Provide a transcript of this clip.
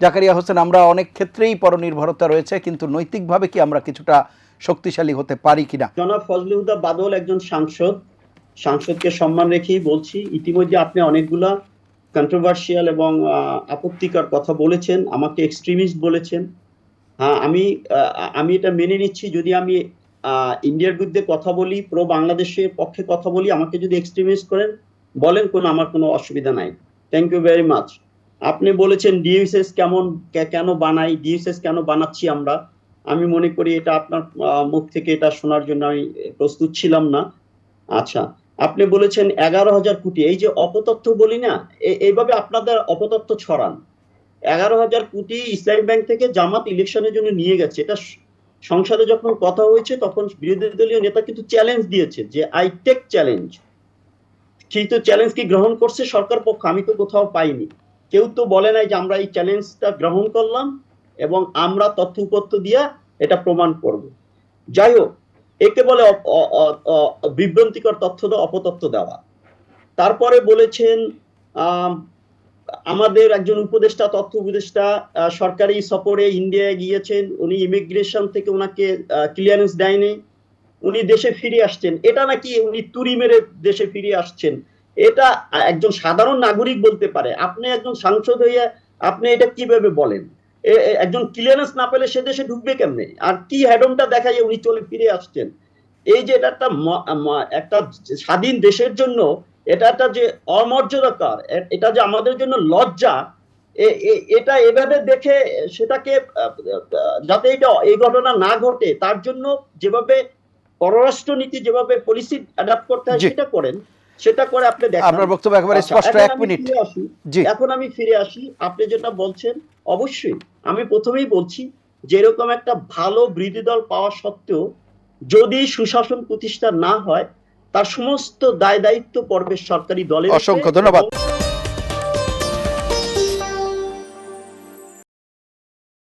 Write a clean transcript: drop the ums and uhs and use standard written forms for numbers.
জাকারিয়া হোসেন, আমরা অনেক ক্ষেত্রেই পরনির্ভরতা রয়েছে, কিন্তু নৈতিকভাবে কি আমরা কিছুটা শক্তিশালী হতে পারি কিনা? জনাব ফজলে হুদা বাদল একজন সাংসদকে সম্মান রেখেই বলছি। ইতিমধ্যে আপনি অনেকগুলা কন্ট্রোভার্সিয়াল এবং আপত্তিকর কথা বলেছেন, আমাকে এক্সট্রিমিস্ট বলেছেন। হ্যাঁ, আমি এটা মেনে নিচ্ছি। যদি আমি ইন্ডিয়ার বিরুদ্ধে কথা বলি, প্রো বাংলাদেশের পক্ষে কথা বলি, আমাকে যদি এক্সট্রিমিস্ট করেন বলেন, আমার কোনো অসুবিধা নাই। Thank you very much. আপনি বলেছেন ডিএসএস কেন বানাই, ডিএসএস কেন বানাচ্ছি আমরা। আমি মনে করি এটা আপনার মুখ থেকে এটা শোনার জন্য আমি প্রস্তুত ছিলাম না। আচ্ছা, আপনি বলেছেন 11,000 কোটি, এই যে অপতথ্য বলি না, এইভাবে আপনাদের অপতথ্য ছড়ান। 11,000 কোটি ইসলামী ব্যাংক থেকে জামাত ইলেকশনের জন্য নিয়ে গেছে। এটা সংসদে যখন কথা হয়েছে তখন বিরোধী দলীয় নেতা কিন্তু চ্যালেঞ্জ দিয়েছে যে আই টেক চ্যালেঞ্জ। কিন্তু চ্যালেঞ্জ কি গ্রহণ করছে সরকার পক্ষ? আমি তো কোথাও পাইনি। কেউ তো বলে নাই যে আমরা এই চ্যালেঞ্জটা গ্রহণ করলাম এবং আমরা তথ্য উপত্য দিয়া এটা প্রমাণ করব। যাই হোক, একে বলে বিভ্রান্তিকর তথ্য দেওয়া, অপতথ্য দেওয়া। তারপরে বলেছেন আমাদের একজন উপদেষ্টা, তথ্য উপদেষ্টা সরকারি সফরে ইন্ডিয়ায় গিয়েছেন, উনি ইমিগ্রেশন থেকে ওনাকে ক্লিয়ারেন্স দেয়নি, উনি দেশে ফিরে আসছেন। এটা নাকি উনি তুড়ি মেরে দেশে ফিরে আসছেন, এটা একজন সাধারণ নাগরিক বলতে পারে। আপনি একজন সাংসদ হইয়া আপনি এটা কিভাবে বলেন? একজন ক্লিয়ারেন্স না পেলে সে দেশে ঢুকবে কেমনে? আর কি হ্যাডমটা দেখাইয়ে উনি চলে ফিরে আসছেন? এই যে এটা একটা স্বাধীন দেশের জন্য এটা একটা যে অমর্যাদাকর, এটা যে আমাদের জন্য লজ্জা, এটা এভাবে দেখে সেটাকে যাতে এই ঘটনা না ঘটে তার জন্য যেভাবে পররাষ্ট্রনীতি, যেভাবে পলিসি অ্যাডাপ্ট করতে হয় সেটা করেন, সেটা করে আপনি দেখেন। আপনার বক্তব্য একেবারে স্পষ্ট। 1 মিনিট। এখন আমি ফিরে আসি, আপনি যেটা বলছেন, অবশ্যই আমি প্রথমেই বলছি যে এরকম একটা ভালো বিরোধী দল পাওয়া সত্ত্বেও যদি সুশাসন প্রতিষ্ঠা না হয় তার সমস্ত দায় দায়িত্ব পড়বে সরকারি দলের। অসংখ্য ধন্যবাদ।